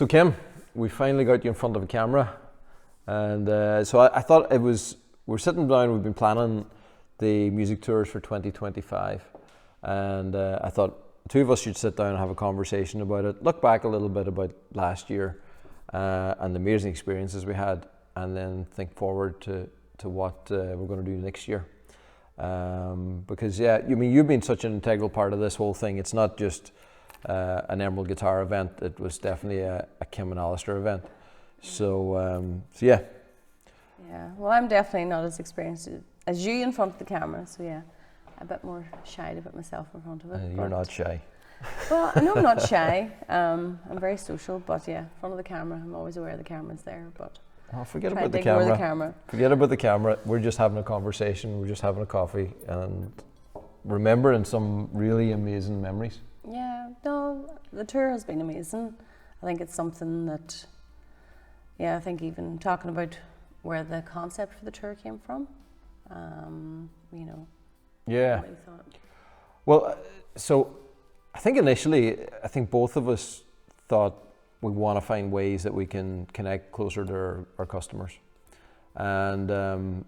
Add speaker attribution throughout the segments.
Speaker 1: So Kim, we finally got you in front of a camera, and so I thought we're sitting down, we've been planning the music tours for 2025, and I thought the two of us should sit down and have a conversation about it, look back a little bit about last year and the amazing experiences we had, and then think forward to what we're going to do next year. Because you've been such an integral part of this whole thing. It's not just an Emerald Guitar event, it was definitely a Kim and Alistair event. So yeah.
Speaker 2: Yeah, well, I'm definitely not as experienced as you in front of the camera, so yeah, a bit more shy to put myself in front of it.
Speaker 1: You're not shy.
Speaker 2: Well, I know I'm not shy. I'm very social, but yeah, in front of the camera, I'm always aware the camera's there, but
Speaker 1: forget about the camera.
Speaker 2: The camera.
Speaker 1: Forget about the camera. We're just having a conversation, we're just having a coffee and remembering some really amazing memories.
Speaker 2: Yeah, no, the tour has been amazing. I think it's something that, yeah, I think even talking about where the concept for the tour came from,
Speaker 1: Yeah.
Speaker 2: what you thought.
Speaker 1: Well, so I think initially, both of us thought we want to find ways that we can connect closer to our customers. And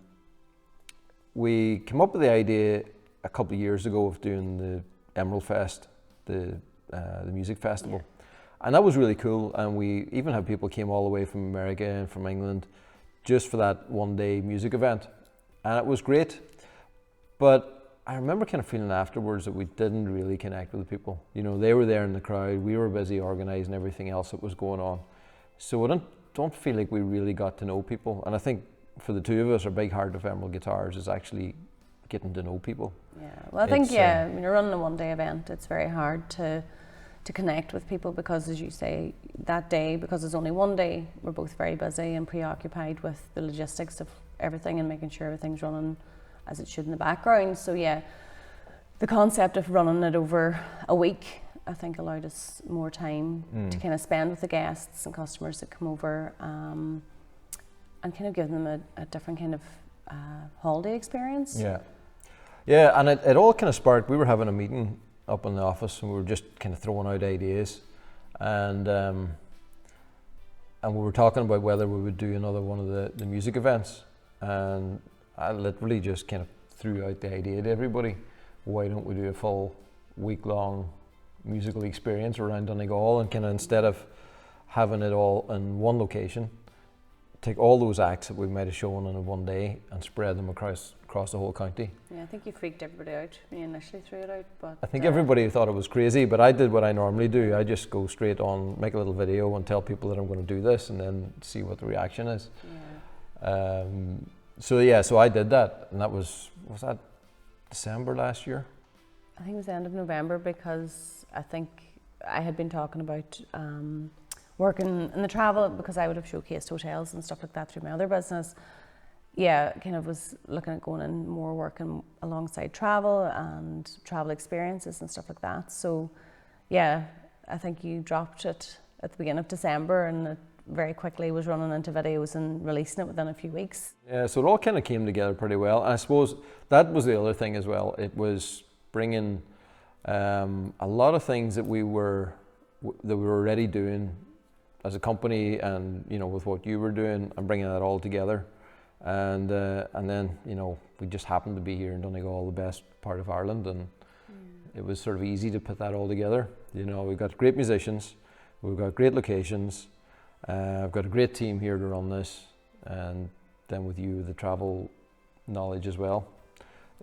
Speaker 1: we came up with the idea a couple of years ago of doing the Emerald Fest, the music festival. Yeah. And that was really cool. And we even had people came all the way from America and from England just for that one day music event. And it was great. But I remember kind of feeling afterwards that we didn't really connect with the people. You know, they were there in the crowd, we were busy organising everything else that was going on. So I don't feel like we really got to know people. And I think for the two of us, our big heart of Emerald Guitars is actually getting to know people.
Speaker 2: Yeah, well, I think, when you're running a one-day event, it's very hard to connect with people because, as you say, that day, because it's only one day, we're both very busy and preoccupied with the logistics of everything and making sure everything's running as it should in the background. So yeah, the concept of running it over a week, I think, allowed us more time to kind of spend with the guests and customers that come over, and kind of give them a different kind of holiday experience.
Speaker 1: Yeah, and it all kind of sparked. We were having a meeting up in the office and we were just kind of throwing out ideas, and we were talking about whether we would do another one of the music events, and I literally just kind of threw out the idea to everybody, why don't we do a full week-long musical experience around Donegal, and kind of, instead of having it all in one location, take all those acts that we might have shown in one day and spread them across the whole county.
Speaker 2: Yeah, I think you freaked everybody out when you initially threw it out, but
Speaker 1: I think everybody thought it was crazy, but I did what I normally do. I just go straight on, make a little video and tell people that I'm going to do this, and then see what the reaction is. Yeah. So I did that, and was that December last year?
Speaker 2: I think it was the end of November, because I think I had been talking about working in the travel, because I would have showcased hotels and stuff like that through my other business. Yeah, kind of was looking at going in more working alongside travel and travel experiences and stuff like that. So yeah, I think you dropped it at the beginning of December, and it very quickly was running into videos and releasing it within a few weeks. Yeah,
Speaker 1: so it all kind of came together pretty well. And I suppose that was the other thing as well. It was bringing a lot of things that we were already doing as a company, and with what you were doing, and bringing that all together. And then we just happened to be here in Donegal, the best part of Ireland, and it was sort of easy to put that all together. We've got great musicians, we've got great locations, I've got a great team here to run this, and then with you, the travel knowledge as well,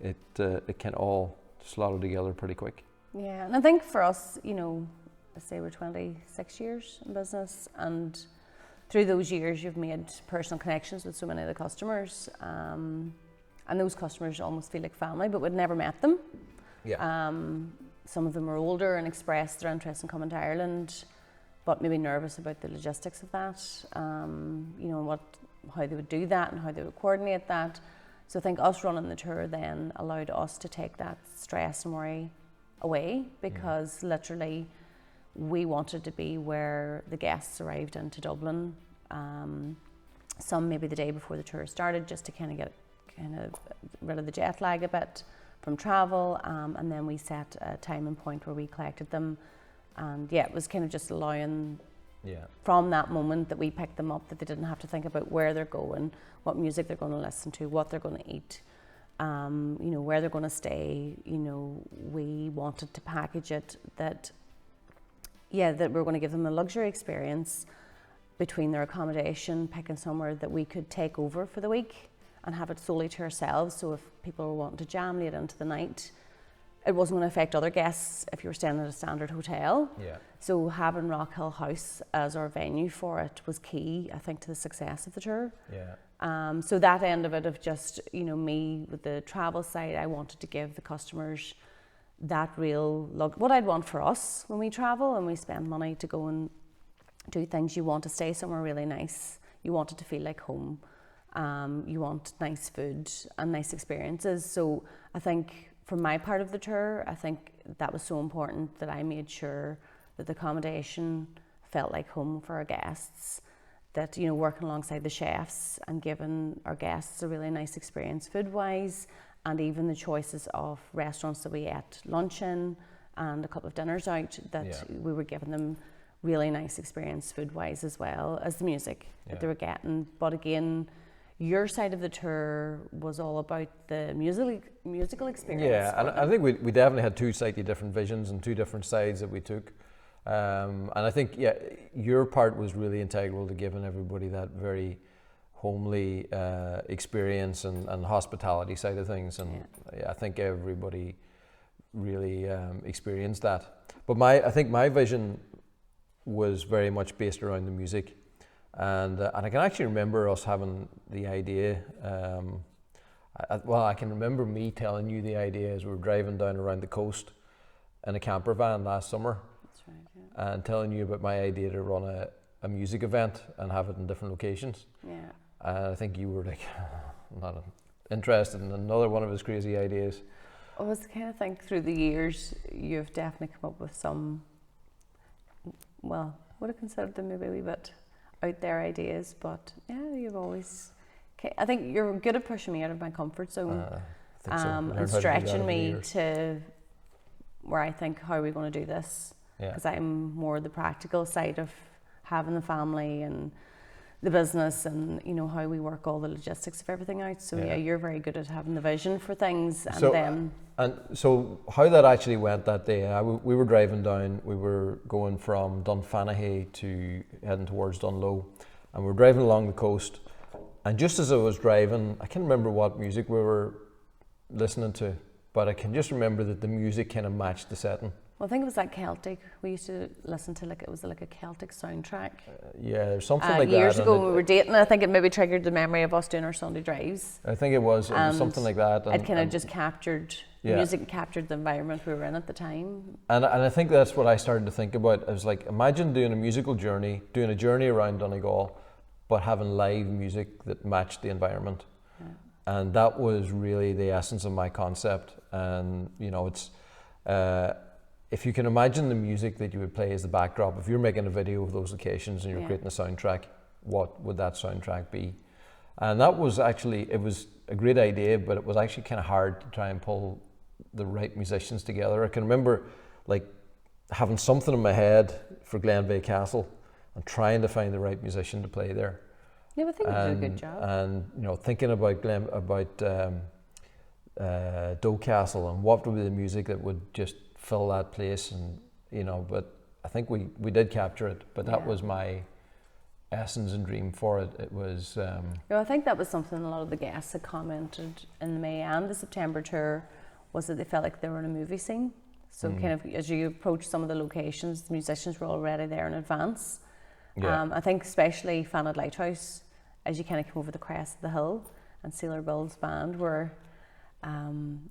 Speaker 1: it can all slot together pretty quick.
Speaker 2: Yeah, and I think for us, I say we're 26 years in business, and through those years you've made personal connections with so many of the customers, and those customers almost feel like family, but we'd never met them.
Speaker 1: Yeah.
Speaker 2: Some of them are older and expressed their interest in coming to Ireland, but maybe nervous about the logistics of that, how they would do that and how they would coordinate that. So I think us running the tour then allowed us to take that stress and worry away, because literally we wanted to be where the guests arrived into Dublin, some maybe the day before the tour started, just to kind of get rid of the jet lag a bit from travel, and then we set a time and point where we collected them, and yeah, it was kind of just allowing from that moment that we picked them up, that they didn't have to think about where they're going, what music they're going to listen to, what they're going to eat, where they're going to stay. We wanted to package it that we're going to give them a luxury experience between their accommodation, picking somewhere that we could take over for the week and have it solely to ourselves. So if people were wanting to jam late into the night, it wasn't going to affect other guests if you were staying at a standard hotel. So having Rockhill House as our venue for it was key, I think, to the success of the tour. So that end of it, of just, me with the travel side, I wanted to give the customers that real what I'd want for us when we travel and we spend money to go and do things. You want to stay somewhere really nice. You want it to feel like home. You want nice food and nice experiences. So I think from my part of the tour, I think that was so important that I made sure that the accommodation felt like home for our guests, that, working alongside the chefs and giving our guests a really nice experience food-wise, and even the choices of restaurants that we ate lunch in and a couple of dinners out, that we were giving them really nice experience food-wise, as well as the music that they were getting. But again, your side of the tour was all about the musical experience.
Speaker 1: Yeah, and I think we definitely had two slightly different visions and two different sides that we took. And I think, your part was really integral to giving everybody that very homely experience and hospitality side of things. And I think everybody really experienced that. But I think my vision was very much based around the music. And I can actually remember us having the idea. I can remember me telling you the idea as we were driving down around the coast in a camper van last summer.
Speaker 2: That's right,
Speaker 1: and telling you about my idea to run a music event and have it in different locations. And I think you were like, not interested in another one of his crazy ideas.
Speaker 2: I was kind of think through the years, you've definitely come up with some, would have considered them maybe a wee bit out there ideas, but you've always, I think you're good at pushing me out of my comfort zone and stretching me to where I think, how are we going to do this? Because I'm more the practical side of having the family and the business and how we work all the logistics of everything out. So you're very good at having the vision for things.
Speaker 1: So how that actually went that day, we were driving down, we were going from Dunfanaghy to heading towards Dunlow, and we were driving along the coast, and just as I was driving, I can't remember what music we were listening to, but I can just remember that the music kind of matched the setting.
Speaker 2: Well, I think it was like Celtic. We used to listen to it was like a Celtic soundtrack.
Speaker 1: There's something like
Speaker 2: years
Speaker 1: that.
Speaker 2: Years ago when we were dating, I think it maybe triggered the memory of us doing our Sunday drives.
Speaker 1: I think it was something like that.
Speaker 2: And it kind of just captured, music captured the environment we were in at the time.
Speaker 1: And I think that's what I started to think about. I was like, imagine doing a musical journey, doing a journey around Donegal, but having live music that matched the environment. And that was really the essence of my concept. And, it's... if you can imagine the music that you would play as the backdrop, if you're making a video of those locations and you're creating a soundtrack, what would that soundtrack be? And that was actually, it was a great idea, but it was actually kind of hard to try and pull the right musicians together. I can remember like having something in my head for Glenveigh Castle and trying to find the right musician to play there.
Speaker 2: Yeah, I think you did a good job.
Speaker 1: And thinking about Doe Castle and what would be the music that would just fill that place, and but I think we did capture it, but that was my essence and dream for it. It was
Speaker 2: I think that was something a lot of the guests had commented in the May and the September tour, was that they felt like they were in a movie scene. So kind of as you approach some of the locations, the musicians were already there in advance. I think especially Fanad Lighthouse, as you kind of come over the crest of the hill, and Sailor Bill's band were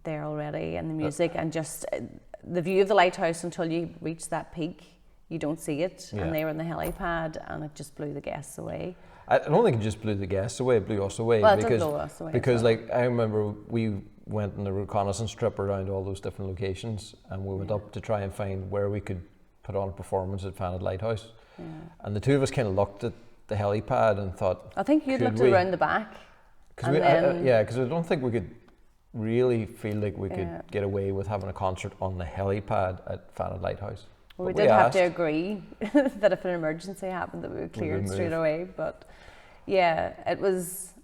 Speaker 2: there already, and the music and just the view of the lighthouse until you reach that peak, you don't see it. And they were in the helipad, and it just blew the guests away.
Speaker 1: I don't think it just blew the guests away, it blew us away.
Speaker 2: Well, it did blow us away.
Speaker 1: Because like I remember we went on a reconnaissance trip around all those different locations, and we went up to try and find where we could put on a performance at Fanad Lighthouse. And the two of us kind of looked at the helipad and thought,
Speaker 2: I think you'd looked around the back.
Speaker 1: Because I don't think we could really feel like we could get away with having a concert on the helipad at Fanad Lighthouse.
Speaker 2: Well, we did have to agree that if an emergency happened, that we would clear it straight away. But yeah, it was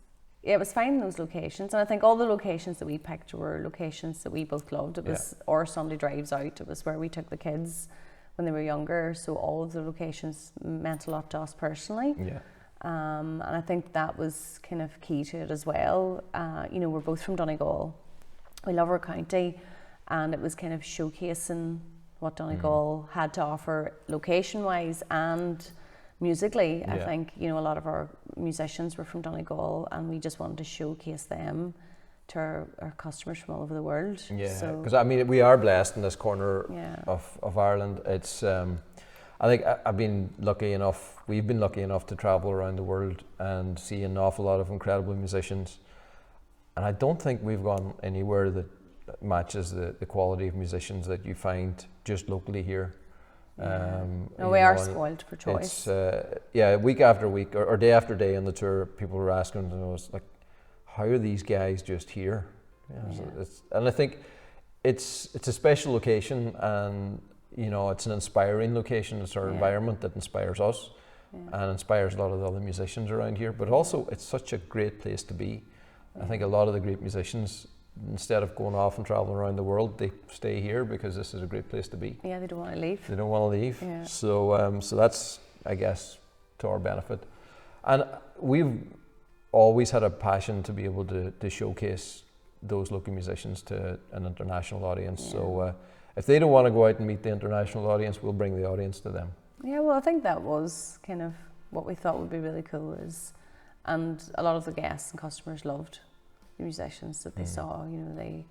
Speaker 2: finding those locations, and I think all the locations that we picked were locations that we both loved. It was our Sunday drives out. It was where we took the kids when they were younger, so all of the locations meant a lot to us personally.
Speaker 1: Yeah.
Speaker 2: And I think that was kind of key to it as well. We're both from Donegal. We love our county, and it was kind of showcasing what Donegal had to offer location-wise and musically. I think, a lot of our musicians were from Donegal, and we just wanted to showcase them to our customers from all over the world.
Speaker 1: Yeah, because we are blessed in this corner of Ireland. It's I think we've been lucky enough to travel around the world and see an awful lot of incredible musicians, and I don't think we've gone anywhere that matches the quality of musicians that you find just locally here.
Speaker 2: We are spoiled for choice.
Speaker 1: Week after week or day after day on the tour, people were asking us, like, how are these guys just here? And I think it's a special location, and it's an inspiring location. It's our environment that inspires us and inspires a lot of the other musicians around here. But also, it's such a great place to be. I think a lot of the great musicians, instead of going off and traveling around the world, they stay here because this is a great place to be.
Speaker 2: Yeah, they don't want to leave.
Speaker 1: They don't want to leave. Yeah. So that's, I guess, to our benefit. And we've always had a passion to be able to showcase those local musicians to an international audience. Yeah. So if they don't want to go out and meet the international audience, we'll bring the audience to them. Yeah,
Speaker 2: well, I think that was kind of what we thought would be really cool and a lot of the guests and customers loved the musicians that they saw. They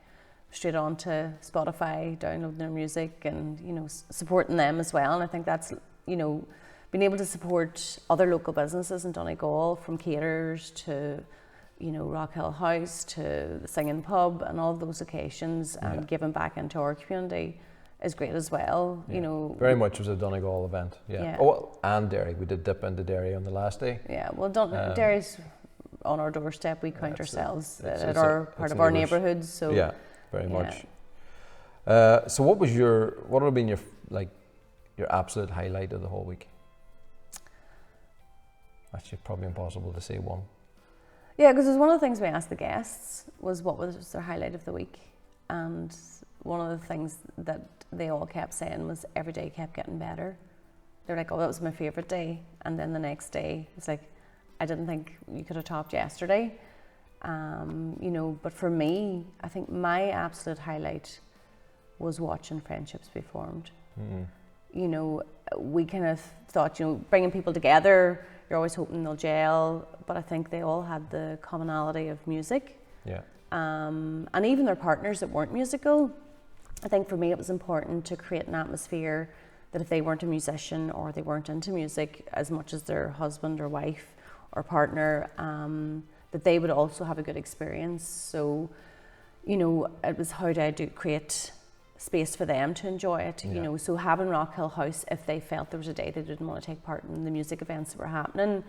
Speaker 2: straight on to Spotify, downloading their music and, supporting them as well. And I think that's, being able to support other local businesses in Donegal, from caterers to, Rockhill House to the Singing Pub and all of those occasions, and giving back into our community is great as well. Very much was a Donegal event. Yeah. Oh, and Derry. We did dip into Derry on the last day. Yeah. Well, Derry's on our doorstep. We count ourselves at our part of our neighbourhood. So yeah, very much. So what would have been your absolute highlight of the whole week? Actually, probably impossible to say one. Yeah, because it was one of the things we asked the guests was what was their highlight of the week, and one of the things that they all kept saying was every day kept getting better. They're like, oh, that was my favourite day, and then the next day it's like, I didn't think you could have topped yesterday. But for me, I think my absolute highlight was watching friendships be formed. We kind of thought, bringing people together, you're always hoping they'll gel, but I think they all had the commonality of music. Yeah. And even their partners that weren't musical. I think for me it was important to create an atmosphere that if they weren't a musician or they weren't into music as much as their husband or wife or partner, that they would also have a good experience. So, it was how do I create space for them to enjoy it, so having Rockhill House, if they felt there was a day they didn't want to take part in the music events that were happening,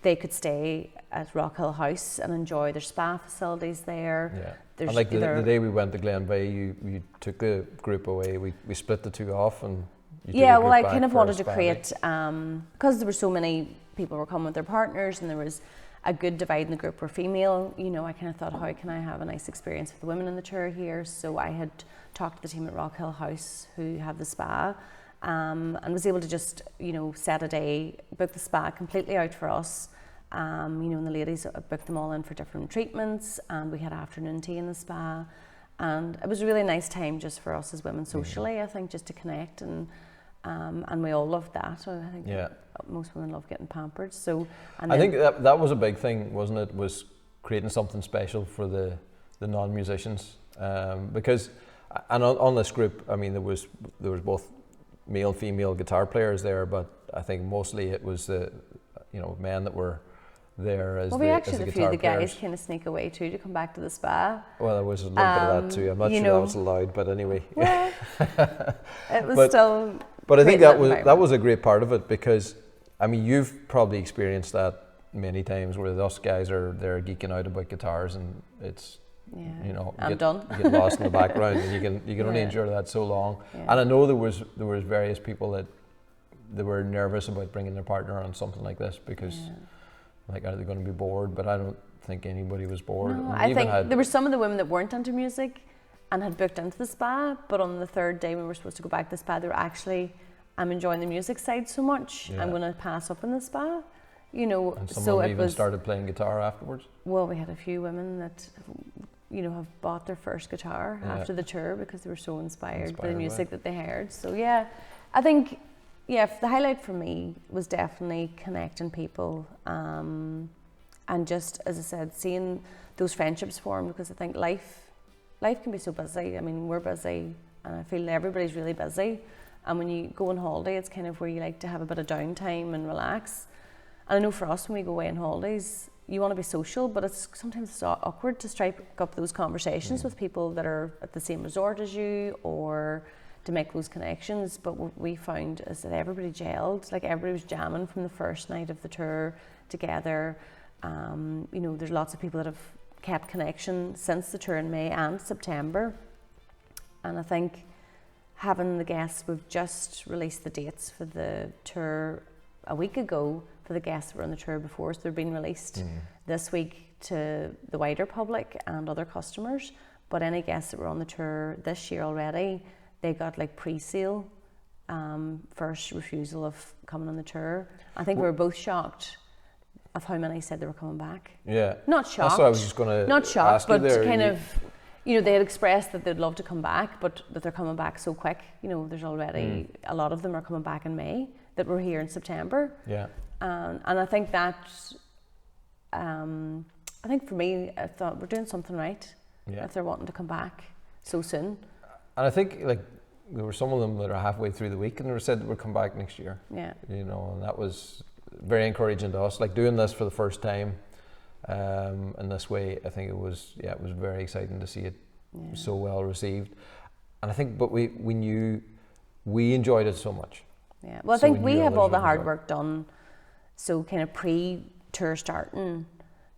Speaker 2: they could stay at Rockhill House and enjoy their spa facilities there. Yeah. And like the day we went to Glen Bay, you took the group away, we split the two off and I kind of wanted to create, because there were so many people were coming with their partners and there was a good divide in the group were female, I kind of thought, how can I have a nice experience with the women on the tour here? So I had talked to the team at Rockhill House who have the spa, and was able to just, set a day, book the spa completely out for us. And the ladies booked them all in for different treatments, and we had afternoon tea in the spa. And it was a really nice time just for us as women socially, I think, just to connect, and we all loved that. So I think most women love getting pampered. So I think that was a big thing, wasn't it? Was creating something special for the non-musicians, because on this group, there was both male, female guitar players there, but I think mostly it was the men that were there as we actually had a few of the guys kind of sneak away too to come back to the spa. Well, there was a little bit of that too. I'm not sure that was allowed, but anyway. Well, it was still. But I think that was a great part of it, because you've probably experienced that many times where us guys are there geeking out about guitars, and it's Yeah.
Speaker 1: You
Speaker 2: done.
Speaker 1: You get lost in the background, and you can only enjoy that so long.
Speaker 2: Yeah.
Speaker 1: And I know there was various people that they were nervous about bringing their partner on something like this because, like, are they going to be bored? But I don't think anybody was bored.
Speaker 2: No, I think there were some of the women that weren't into music and had booked into the spa, but on the third day when we were supposed to go back to the spa, they were actually, I'm enjoying the music side so much, I'm going to pass up in the spa.
Speaker 1: And some of them even started playing guitar afterwards.
Speaker 2: Well, we had a few women that have bought their first guitar after the tour because they were so inspired by the music that they heard. So yeah, I think the highlight for me was definitely connecting people, and just, as I said, seeing those friendships form, because I think life can be so busy. I mean, we're busy, and I feel everybody's really busy. And when you go on holiday, it's kind of where you like to have a bit of downtime and relax. And I know for us, when we go away on holidays, you want to be social, but sometimes it's awkward to strike up those conversations with people that are at the same resort as you, or to make those connections. But what we found is that everybody gelled, like everybody was jamming from the first night of the tour together. There's lots of people that have kept connection since the tour in May and September. And I think having the guests, we've just released the dates for the tour a week ago for the guests that were on the tour before, so they're being released this week to the wider public and other customers. But any guests that were on the tour this year already, they got like pre-sale, first refusal of coming on the tour. I think we were both shocked of how many said they were coming back.
Speaker 1: Yeah.
Speaker 2: Not shocked.
Speaker 1: That's what I was just going to
Speaker 2: Not shocked,
Speaker 1: ask you
Speaker 2: but
Speaker 1: there.
Speaker 2: kind of, they had expressed that they'd love to come back, but that they're coming back so quick. There's already a lot of them are coming back in May that were here in September.
Speaker 1: Yeah.
Speaker 2: And I think that, I think for me, I thought we're doing something right if they're wanting to come back so soon.
Speaker 1: And I think, like, there were some of them that are halfway through the week and they said we'll come back next year. Yeah. And that was very encouraging to us. Like, doing this for the first time in this way, I think it was very exciting to see it so well received. And I think, but we knew we enjoyed it so much.
Speaker 2: Yeah. Well, I think we have all the hard work done. So kind of pre-tour starting,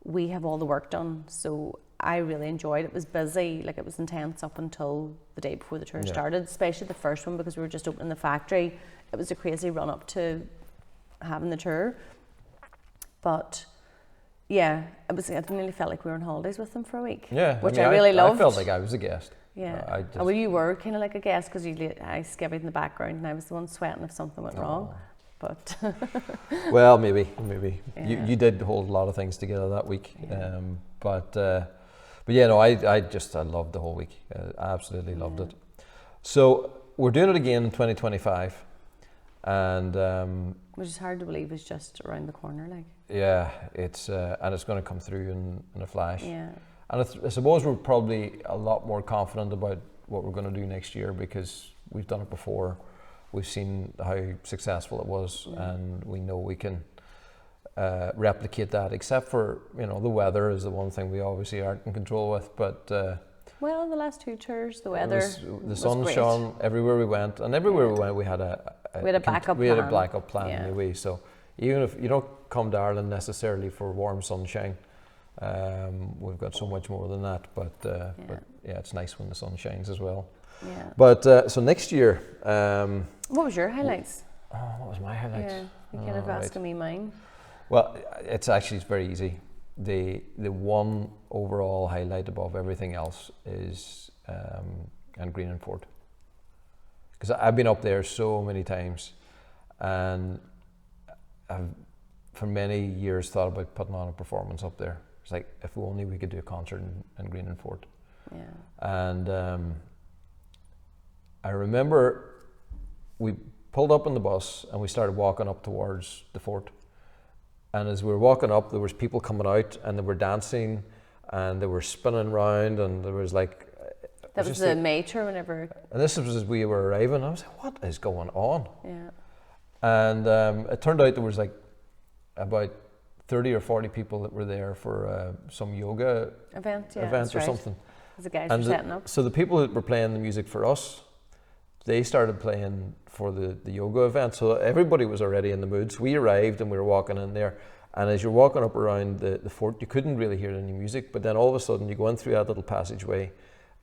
Speaker 2: we have all the work done. So I really enjoyed it. It was busy, like it was intense up until the day before the tour started, especially the first one, because we were just opening the factory. It was a crazy run up to having the tour. But yeah, it nearly felt like we were on holidays with them for a week.
Speaker 1: Yeah,
Speaker 2: which I really loved.
Speaker 1: I felt like I was a guest.
Speaker 2: Yeah. Well, you were kind of like a guest, because I skivvied in the background and I was the one sweating if something went wrong. But
Speaker 1: well, maybe you did hold a lot of things together that week. But yeah, no, I loved the whole week. I absolutely loved it. So we're doing it again in 2025, and
Speaker 2: which is hard to believe is just around the corner, like.
Speaker 1: Yeah, it's and it's going to come through in a flash.
Speaker 2: Yeah.
Speaker 1: And I suppose we're probably a lot more confident about what we're going to do next year, because we've done it before. We've seen how successful it was, and we know we can replicate that, except for, the weather is the one thing we obviously aren't in control with. But
Speaker 2: well, the last two tours, the weather
Speaker 1: the sun shone everywhere we went, and everywhere we went we had a backup plan anyway. So even if you don't come to Ireland necessarily for warm sunshine, we've got so much more than that. But it's nice when the sun shines as well. Yeah. But so next year,
Speaker 2: what was your highlights?
Speaker 1: What was my highlights?
Speaker 2: Yeah, you kind of asking me mine.
Speaker 1: Well, it's very easy. The one overall highlight above everything else is and Green and Fort, because I've been up there so many times, and I've for many years thought about putting on a performance up there. It's like, if only we could do a concert in Green and Fort. Yeah. And I remember we pulled up on the bus and we started walking up towards the fort. And as we were walking up, there was people coming out and they were dancing and they were spinning around, and there was like...
Speaker 2: That was the May tour whenever... And
Speaker 1: this was as we were arriving. I was like, what is going on?
Speaker 2: Yeah.
Speaker 1: And it turned out there was like about 30 or 40 people that were there for some yoga event or something.
Speaker 2: The guys were setting up.
Speaker 1: So the people that were playing the music for us, they started playing for the yoga event. So everybody was already in the mood. So we arrived and we were walking in there, And as you're walking up around the fort, you couldn't really hear any music, but then all of a sudden you go in through that little passageway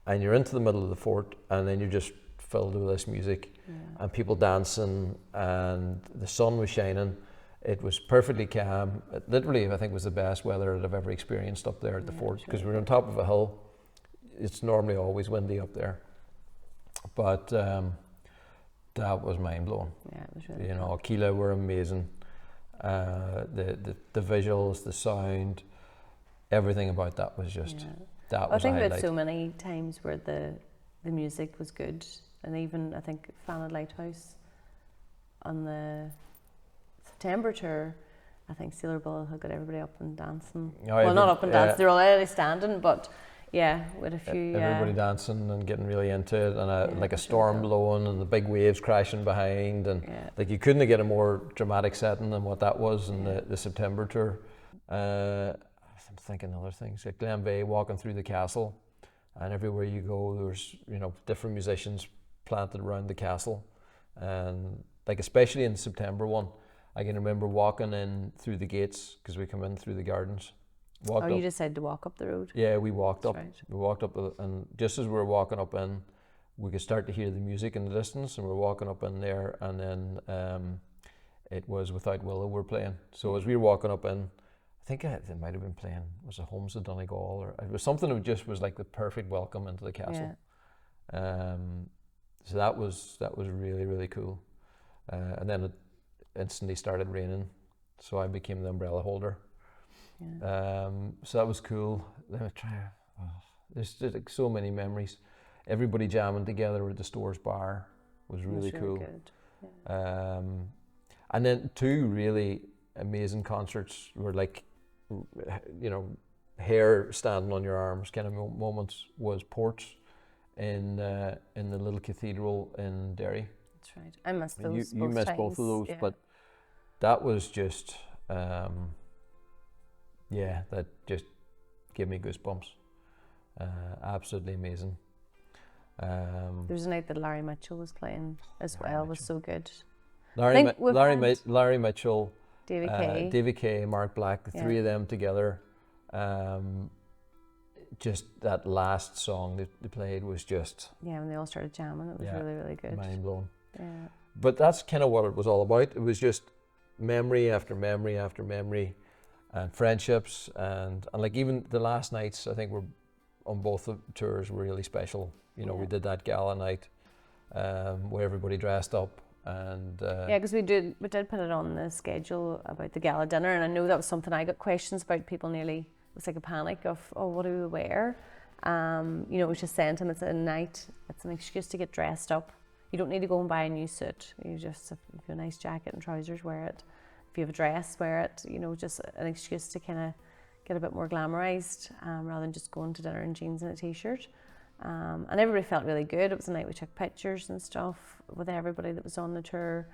Speaker 1: and you're into the middle of the fort, and then you're just filled with this music and people dancing, and the sun was shining. It was perfectly calm. It literally, I think, was the best weather that I've ever experienced up there at the fort, because we're on top of a hill. It's normally always windy up there. But that was mind-blowing.
Speaker 2: Yeah, it was really
Speaker 1: You know, Aquila were amazing. The visuals, the sound, everything about that was just, that was a highlight.
Speaker 2: I think there's so many times where the music was good, and even I think Fanad Lighthouse on the September tour, I think Sailor Bull had got everybody up and dancing. Well, not up and dancing, they're already standing, but yeah, with a few...
Speaker 1: Everybody dancing and getting really into it, and like a storm blowing and the big waves crashing behind, and like you couldn't get a more dramatic setting than what that was in the September tour. I'm thinking other things, like Glenveigh, walking through the castle, and everywhere you go there's, you know, different musicians planted around the castle, and like especially in the September one, I can remember walking in through the gates, because we come in through the gardens.
Speaker 2: You decided to walk up the road?
Speaker 1: Yeah, we walked up.
Speaker 2: Right.
Speaker 1: We walked up, and just as we were walking up in, we could start to hear the music in the distance, and we're walking up in there, and then it was Without Willow we're playing. So as we were walking up in, I think it might have been playing, was it Homes of Donegal, or it was something that just was like the perfect welcome into the castle. So that was really, really cool. And then it instantly started raining, so I became the umbrella holder. So that was cool. Let me try. There's just like so many memories. Everybody jamming together at the Stores bar was really cool.
Speaker 2: Good.
Speaker 1: And then two really amazing concerts were like, you know, hair standing on your arms kind of moments, was Ports in the little cathedral in Derry.
Speaker 2: That's right. I missed those.
Speaker 1: You missed both of those, but that was just, that just gave me goosebumps. Absolutely amazing.
Speaker 2: There was a night that Larry Mitchell was playing as well. Was so good.
Speaker 1: Larry Mitchell,
Speaker 2: Davy
Speaker 1: Kay, Mark Black, the three of them together. Just that last song they played was just...
Speaker 2: Yeah, when they all started jamming, it was really, really good.
Speaker 1: Mind blowing.
Speaker 2: Yeah.
Speaker 1: But that's kind of what it was all about. It was just memory after memory after memory, and friendships, and like even the last nights, I think, were on both the tours were really special. You know, we did that gala night where everybody dressed up, and
Speaker 2: because we did put it on the schedule about the gala dinner, and I know that was something I got questions about. People nearly, it was like a panic of, oh, what do we wear? You know, it was just saying to them, it's a night, it's an excuse to get dressed up. You don't need to go and buy a new suit. You just, if you have a nice jacket and trousers, wear it. If you have a dress, wear it. You know, just an excuse to kind of get a bit more glamorized, rather than just going to dinner in jeans and a t-shirt. And everybody felt really good. It was a night we took pictures and stuff with everybody that was on the tour.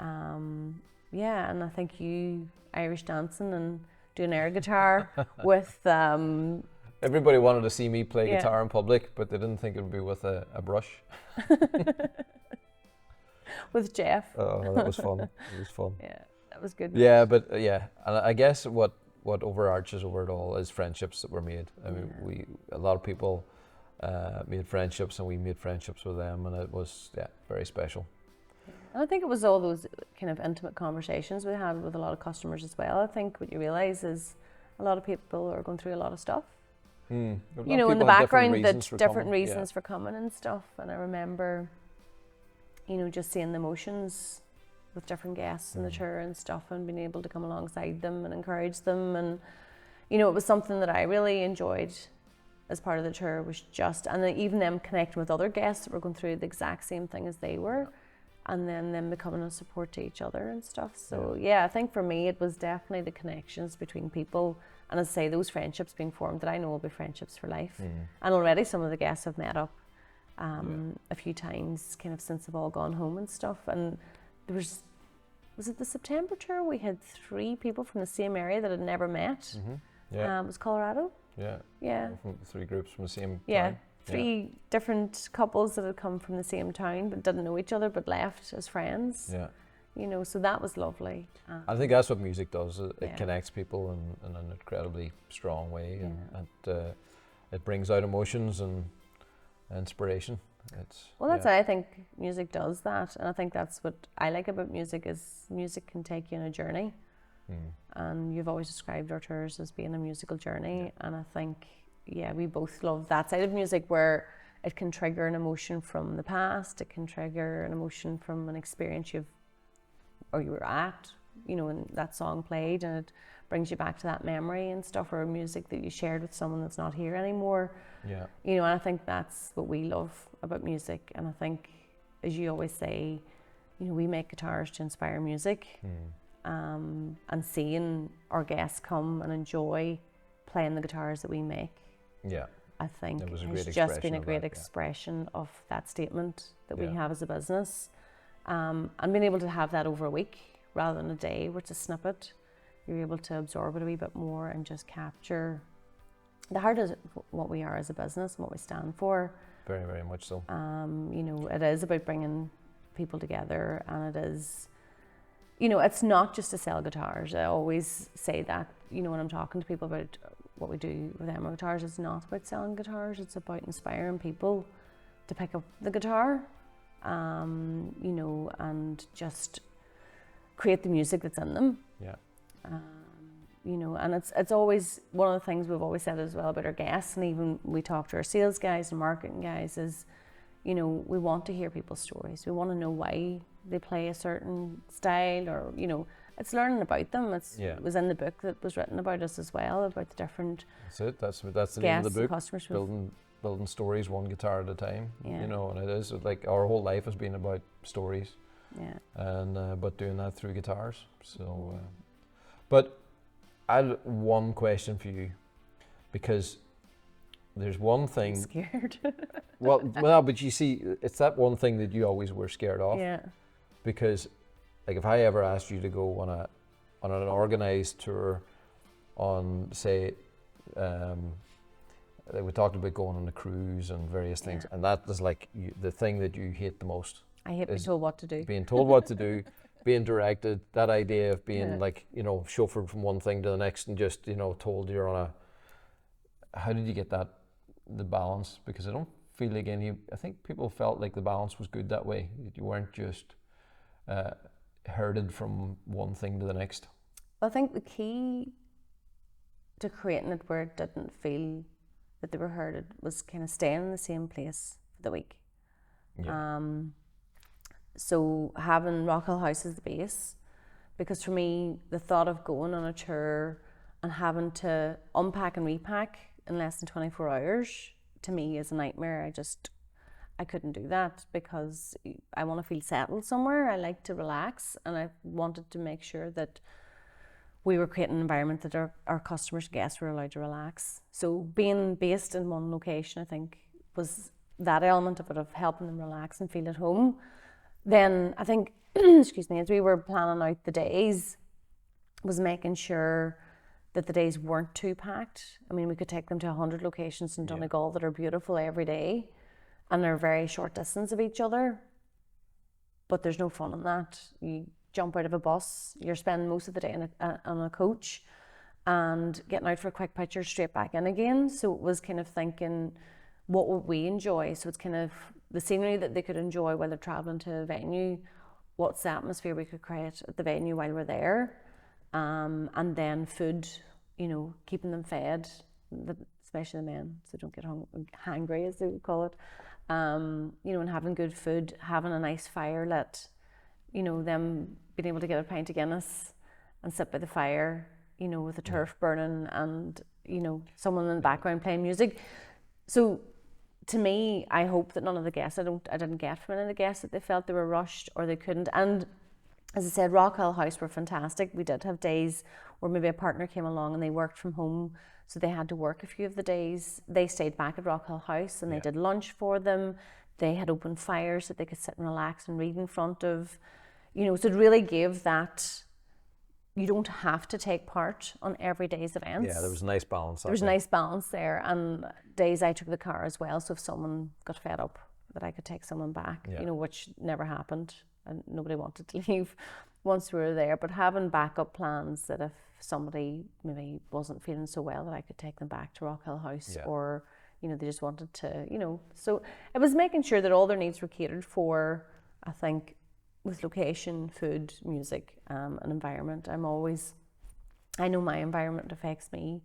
Speaker 2: And I think you Irish dancing and doing air guitar with...
Speaker 1: Everybody wanted to see me play guitar in public, but they didn't think it would be with a brush.
Speaker 2: With Jeff.
Speaker 1: Oh, that was fun. It was fun.
Speaker 2: Yeah, that was good.
Speaker 1: Yeah, but and I guess what overarches over it all is friendships that were made. I mean, a lot of people made friendships, and we made friendships with them, and it was very special.
Speaker 2: And I think it was all those kind of intimate conversations we had with a lot of customers as well. I think what you realise is a lot of people are going through a lot of stuff. You know, in the background, that's different reasons for coming and stuff. And I remember, you know, just seeing the emotions with different guests in the tour and stuff, and being able to come alongside them and encourage them. And, you know, it was something that I really enjoyed as part of the tour, was just, and then even them connecting with other guests that were going through the exact same thing as they were, and then them becoming a support to each other and stuff. So I think for me it was definitely the connections between people, and as I say, those friendships being formed that I know will be friendships for life. And already some of the guests have met up a few times kind of since they've all gone home and stuff. And there was it the September tour? We had 3 people from the same area that had never met. It was Colorado. Yeah.
Speaker 1: From 3 groups from the same
Speaker 2: town. 3 different couples that had come from the same town but didn't know each other, but left as friends. you know, so that was lovely.
Speaker 1: I think that's what music does. It
Speaker 2: Yeah.
Speaker 1: connects people in an incredibly strong way,
Speaker 2: Yeah.
Speaker 1: and it brings out emotions and inspiration.
Speaker 2: Well, that's what I think music does that, and I think that's what I like about music is music can take you on a journey. And you've always described our tours as being a musical journey, and I think we both love that side of music where it can trigger an emotion from the past, it can trigger an emotion from an experience you were at, you know, when that song played, and it brings you back to that memory and stuff, or music that you shared with someone that's not here anymore.
Speaker 1: Yeah.
Speaker 2: You know, and I think that's what we love about music, and I think, as you always say, you know, we make guitars to inspire music. And seeing our guests come and enjoy playing the guitars that we make, I think has just been a great expression of that statement that we have as a business. And being able to have that over a week rather than a day where it's a snippet, you're able to absorb it a wee bit more and just capture the heart of what we are as a business and what we stand for.
Speaker 1: Very, very much so.
Speaker 2: You know, it is about bringing people together, and it is, you know, it's not just to sell guitars. I always say that, you know, when I'm talking to people about what we do with Emerald Guitars, it's not about selling guitars, it's about inspiring people to pick up the guitar, you know, and just create the music that's in them.
Speaker 1: Yeah.
Speaker 2: You know, and it's always one of the things we've always said as well about our guests, and even we talk to our sales guys and marketing guys, is, you know, we want to hear people's stories. We want to know why they play a certain style, or, you know, it's learning about them. It was in the book that was written about us as well, about the different
Speaker 1: That's the name of the book.
Speaker 2: Customers
Speaker 1: building stories one guitar at a time.
Speaker 2: Yeah.
Speaker 1: You know, and it is like our whole life has been about stories.
Speaker 2: Yeah.
Speaker 1: And but doing that through guitars. So, but I had one question for you, because there's one thing.
Speaker 2: I'm scared.
Speaker 1: well, but you see, it's that one thing that you always were scared of.
Speaker 2: Yeah.
Speaker 1: Because, like, if I ever asked you to go on an organised tour, on say, like we talked about going on a cruise and various things, and that is like the thing that you hate the most.
Speaker 2: I hate being told what to do.
Speaker 1: Being told what to do, being directed, that idea of being like, you know, chauffeured from one thing to the next and just, you know, told you're on a. How did you get the balance? Because I don't feel like I think people felt like the balance was good that way. That you weren't just herded from one thing to the next.
Speaker 2: I think the key to creating it where it didn't feel that they were herded was kind of staying in the same place for the week.
Speaker 1: Yeah.
Speaker 2: So having Rockhill House as the base, because for me, the thought of going on a tour and having to unpack and repack in less than 24 hours, to me is a nightmare. I couldn't do that, because I want to feel settled somewhere. I like to relax, and I wanted to make sure that we were creating an environment that our customers and guests were allowed to relax. So being based in one location, I think, was that element of it, of helping them relax and feel at home. Then I think, excuse me, as we were planning out the days, was making sure that the days weren't too packed. I mean, we could take them to 100 locations in Donegal that are beautiful every day, and they're very short distance of each other, but there's no fun in that. You jump out of a bus, you're spending most of the day on a coach, and getting out for a quick picture, straight back in again. So it was kind of thinking, what would we enjoy? So it's kind of the scenery that they could enjoy while they're traveling to a venue, what's the atmosphere we could create at the venue while we're there, and then food, you know, keeping them fed, especially the men, so don't get hangry, as they would call it, you know, and having good food, having a nice fire lit, you know, them being able to get a pint of Guinness and sit by the fire, you know, with the turf burning, and, you know, someone in the background playing music. So to me, I hope that none of the guests, I didn't get from any of the guests that they felt they were rushed or they couldn't. And as I said, Rockhill House were fantastic. We did have days where maybe a partner came along and they worked from home, so they had to work a few of the days. They stayed back at Rockhill House and they did lunch for them. They had open fires that they could sit and relax and read in front of, you know, so it really gave that, you don't have to take part on every day's events.
Speaker 1: Yeah, there was a nice balance.
Speaker 2: There was a nice balance there, and days I took the car as well, so if someone got fed up, that I could take someone back, you know, which never happened. and nobody wanted to leave once we were there. But having backup plans that if somebody maybe wasn't feeling so well, that I could take them back to Rockhill House, or they just wanted to, So it was making sure that all their needs were catered for. I think with location, food, music, and environment. I know my environment affects me,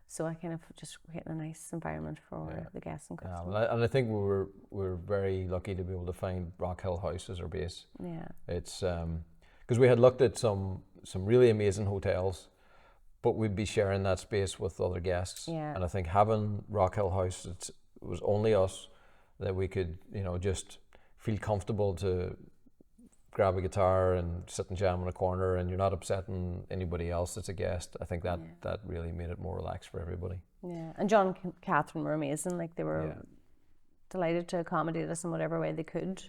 Speaker 2: so I kind of just create a nice environment for the guests and customers.
Speaker 1: And I think we're very lucky to be able to find Rockhill House as our base.
Speaker 2: Yeah,
Speaker 1: it's because we had looked at some really amazing hotels, but we'd be sharing that space with other guests.
Speaker 2: Yeah.
Speaker 1: And I think having Rockhill House, it was only us that we could, just feel comfortable to grab a guitar and sit and jam in a corner, and you're not upsetting anybody else that's a guest. I think that really made it more relaxed for everybody.
Speaker 2: Yeah, and John and Catherine were amazing. Like, they were delighted to accommodate us in whatever way they could.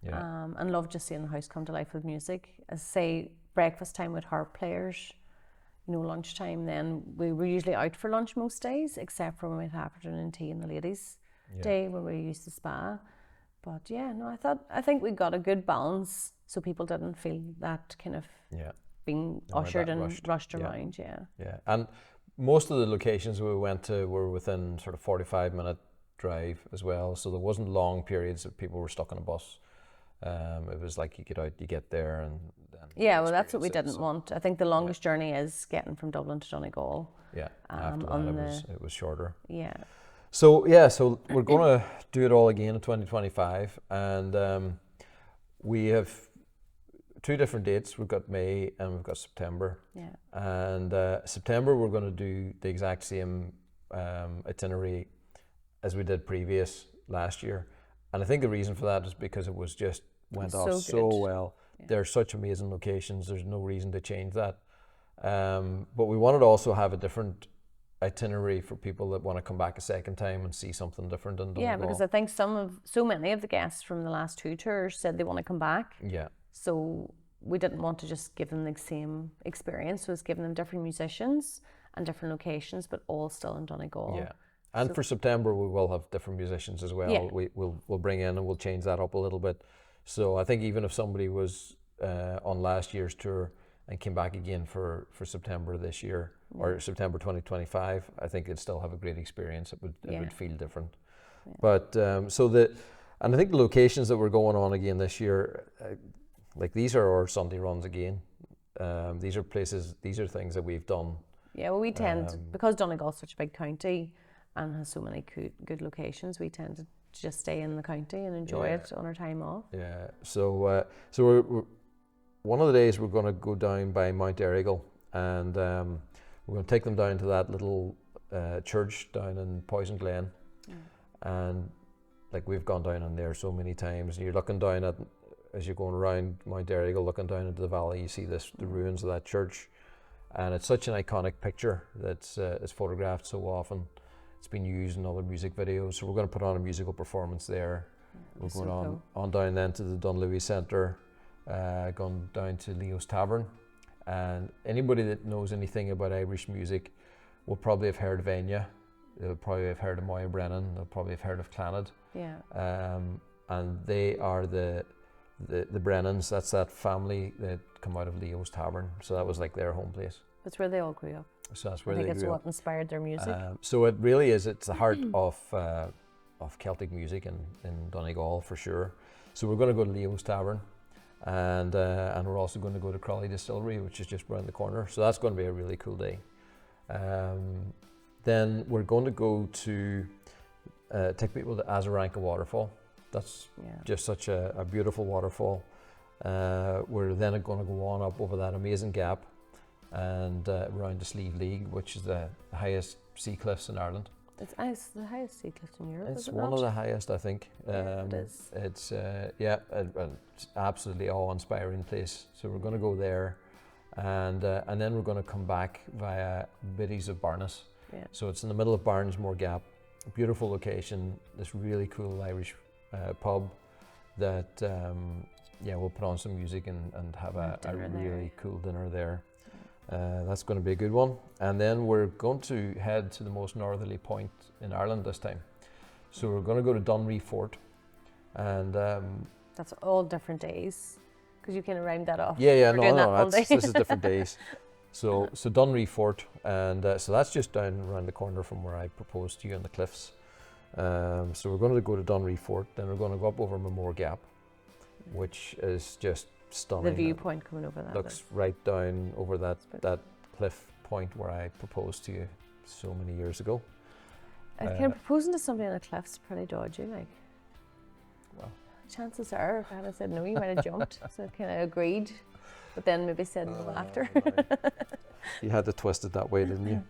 Speaker 2: Yeah. And loved just seeing the house come to life with music. As I say, breakfast time with harp players, lunchtime, then we were usually out for lunch most days, except for when we had afternoon tea in the ladies' day when we used the spa. But I think we got a good balance, so people didn't feel that kind of being ushered and rushed around.
Speaker 1: Yeah, and most of the locations we went to were within sort of 45-minute drive as well, so there wasn't long periods that people were stuck on a bus. It was like you get out, you get there, and then
Speaker 2: that's what we didn't want. I think the longest journey is getting from Dublin to Donegal.
Speaker 1: Yeah, after that it was shorter.
Speaker 2: Yeah.
Speaker 1: So we're going to do it all again in 2025, and we have 2 different dates. We've got May and we've got September.
Speaker 2: Yeah.
Speaker 1: And September we're going to do the exact same itinerary as we did previous last year, and I think the reason for that is because it was just went off so well. Yeah. They're such amazing locations. There's no reason to change that. But we wanted to also have a different itinerary for people that want to come back a second time and see something different in Donegal.
Speaker 2: Yeah, because I think so many of the guests from the last 2 tours said they want to come back.
Speaker 1: Yeah.
Speaker 2: So we didn't want to just give them the same experience. So it's giving them different musicians and different locations, but all still in Donegal.
Speaker 1: Yeah. And for September we will have different musicians as well. Yeah. We'll bring in and we'll change that up a little bit. So I think even if somebody was on last year's tour and came back again for September this year, or September 2025, I think they'd still have a great experience. It would feel different. Yeah. But and I think the locations that we're going on again this year, like these are our Sunday runs again. These are things that we've done.
Speaker 2: Yeah, well, we tend, because Donegal's such a big county and has so many good locations, we tend to just stay in the county and enjoy it on our time off.
Speaker 1: Yeah, so we're one of the days we're going to go down by Mount Donegal, and we're going to take them down to that little church down in Poison Glen. And like, we've gone down in there so many times, and you're looking down at, as you're going around Mount Donegal, looking down into the valley, you see the ruins of that church, and it's such an iconic picture that's photographed so often. It's been used in other music videos, so we're going to put on a musical performance there. We're going on down then to the Dunlewy Centre, going down to Leo's Tavern, and anybody that knows anything about Irish music will probably have heard of Enya. They'll probably have heard of Moya Brennan. They'll probably have heard of Clannad.
Speaker 2: Yeah.
Speaker 1: And they are the Brennans. That's that family that come out of Leo's Tavern. So that was like their home place.
Speaker 2: That's where they all grew up.
Speaker 1: So that's where they grew up.
Speaker 2: I think it's what inspired their music.
Speaker 1: So it really is. It's the heart of Celtic music in Donegal for sure. So we're going to go to Leo's Tavern, and we're also going to go to Crawley Distillery, which is just around the corner. So that's going to be a really cool day. Then we're going to go to take people to Azaranka Waterfall. That's just such a beautiful waterfall. We're then going to go on up over that amazing gap and around the Slieve League, which is the highest sea cliffs in Ireland.
Speaker 2: It's the highest sea cliff in Europe.
Speaker 1: It's one of the highest, I think.
Speaker 2: It is.
Speaker 1: It's it's absolutely awe-inspiring place. So we're going to go there, and then we're going to come back via Biddies of Barnes.
Speaker 2: Yeah.
Speaker 1: So it's in the middle of Barnesmore Gap, beautiful location. This really cool Irish pub that we'll put on some music and have a really cool dinner there. That's going to be a good one. And then we're going to head to the most northerly point in Ireland this time. So we're going to go to Dunree Fort, and
Speaker 2: that's all different days. Because you kind of round that off.
Speaker 1: Yeah,
Speaker 2: We're doing that one day.
Speaker 1: this is different days. So Dunree Fort, and so that's just down around the corner from where I proposed to you on the cliffs. So we're going to go to Dunree Fort, then we're going to go up over Memore Gap, which is just stunning.
Speaker 2: The viewpoint coming over that.
Speaker 1: Looks right down over that cliff point where I proposed to you so many years ago.
Speaker 2: Kind of proposing to somebody on a cliff's pretty dodgy, like.
Speaker 1: Well,
Speaker 2: chances are, if I had said no, you might have jumped. So I kind of agreed, but then maybe said no after.
Speaker 1: You had to twist it that way, didn't you?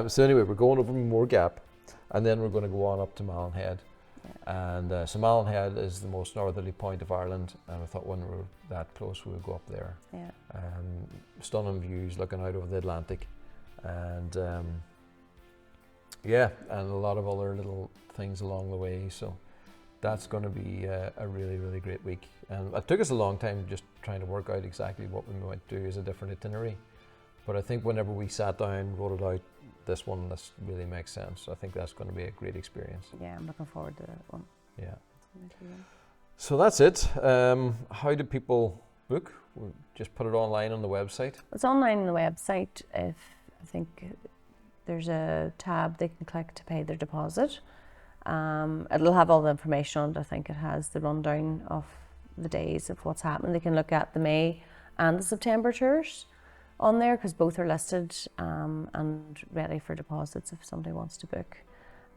Speaker 1: So anyway, we're going over Memore Gap, and then we're going to go on up to Malin Head. Yeah. And so Malin Head is the most northerly point of Ireland, and I thought when we were that close, we would go up there.
Speaker 2: Yeah.
Speaker 1: Stunning views looking out over the Atlantic, and yeah, and a lot of other little things along the way. So that's going to be a really, really great week. And it took us a long time just trying to work out exactly what we might do as a different itinerary. But I think whenever we sat down, wrote it out, this really makes sense. I think that's going to be a great experience.
Speaker 2: Yeah, I'm looking forward to that one.
Speaker 1: Yeah. So that's it. How do people book? We'll just put it online on the website.
Speaker 2: It's online on the website. I think there's a tab they can click to pay their deposit. It'll have all the information on it. I think it has the rundown of the days of what's happening. They can look at the May and the September tours on there because both are listed and ready for deposits if somebody wants to book.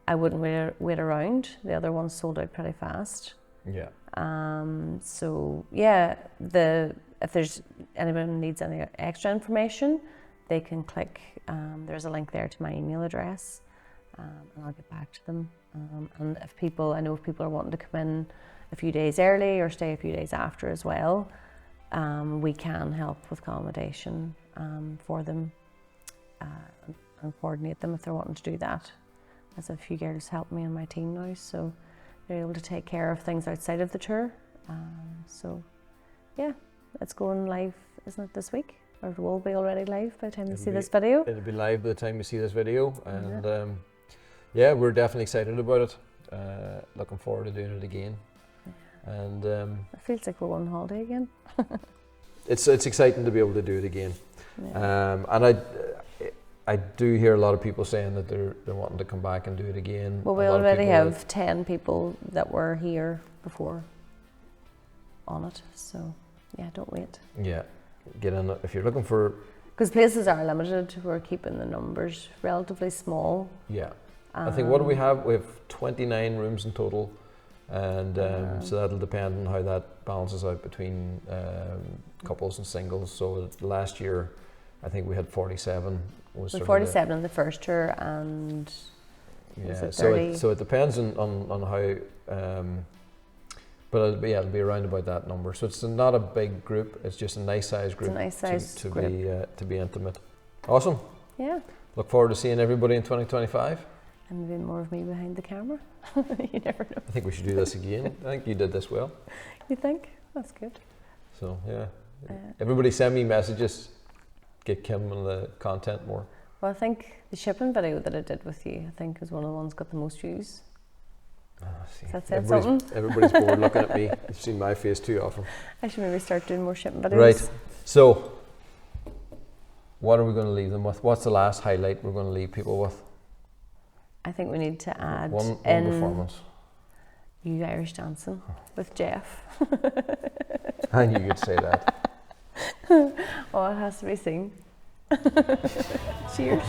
Speaker 2: I wouldn't wait around. The other ones sold out pretty fast.
Speaker 1: Yeah.
Speaker 2: So yeah, if there's anyone needs any extra information, they can click. There's a link there to my email address, and I'll get back to them. And I know if people are wanting to come in a few days early or stay a few days after as well, we can help with accommodation for them and coordinate them if they're wanting to do that. As a few girls help me and my team now, so they're able to take care of things outside of the tour. So yeah, it's going live, isn't it, this week? Or it will be already live by the time you see this video. It'll
Speaker 1: be live by the time you see this video, and yeah, we're definitely excited about it. Looking forward to doing it again. Yeah. And
Speaker 2: it feels like we're on holiday again.
Speaker 1: It's exciting to be able to do it again. Yeah. And I do hear a lot of people saying that they're wanting to come back and do it again.
Speaker 2: Well, we already have 10 people that were here before on it, so yeah, don't wait.
Speaker 1: Yeah, get in if you're looking for.
Speaker 2: Because places are limited, we're keeping the numbers relatively small.
Speaker 1: Yeah. I think what do we have? We have 29 rooms in total, and so that'll depend on how that balances out between couples and singles. So last year, I think we had 47. Was
Speaker 2: 47 in the first tour, and
Speaker 1: yeah, so it depends on how. But it'll be around about that number. So it's not a big group. It's just a nice size group.
Speaker 2: It's a nice size group
Speaker 1: to be intimate. Awesome.
Speaker 2: Yeah.
Speaker 1: Look forward to seeing everybody in 2025.
Speaker 2: And maybe more of me behind the camera. You never know.
Speaker 1: I think we should do this again. I think you did this well.
Speaker 2: You think? That's good.
Speaker 1: So yeah, everybody send me messages. Get Kim on the content more.
Speaker 2: Well, I think the shipping video that I did with you, I think is one of the ones got the most views. That said something.
Speaker 1: Everybody's bored looking at me. You've seen my face too often.
Speaker 2: I should maybe start doing more shipping videos.
Speaker 1: Right. So, what are we going to leave them with? What's the last highlight we're going to leave people with?
Speaker 2: I think we need to add
Speaker 1: one performance.
Speaker 2: You Irish dancing with Jeff.
Speaker 1: I knew you'd say that.
Speaker 2: Oh, it has to be seen. Cheers.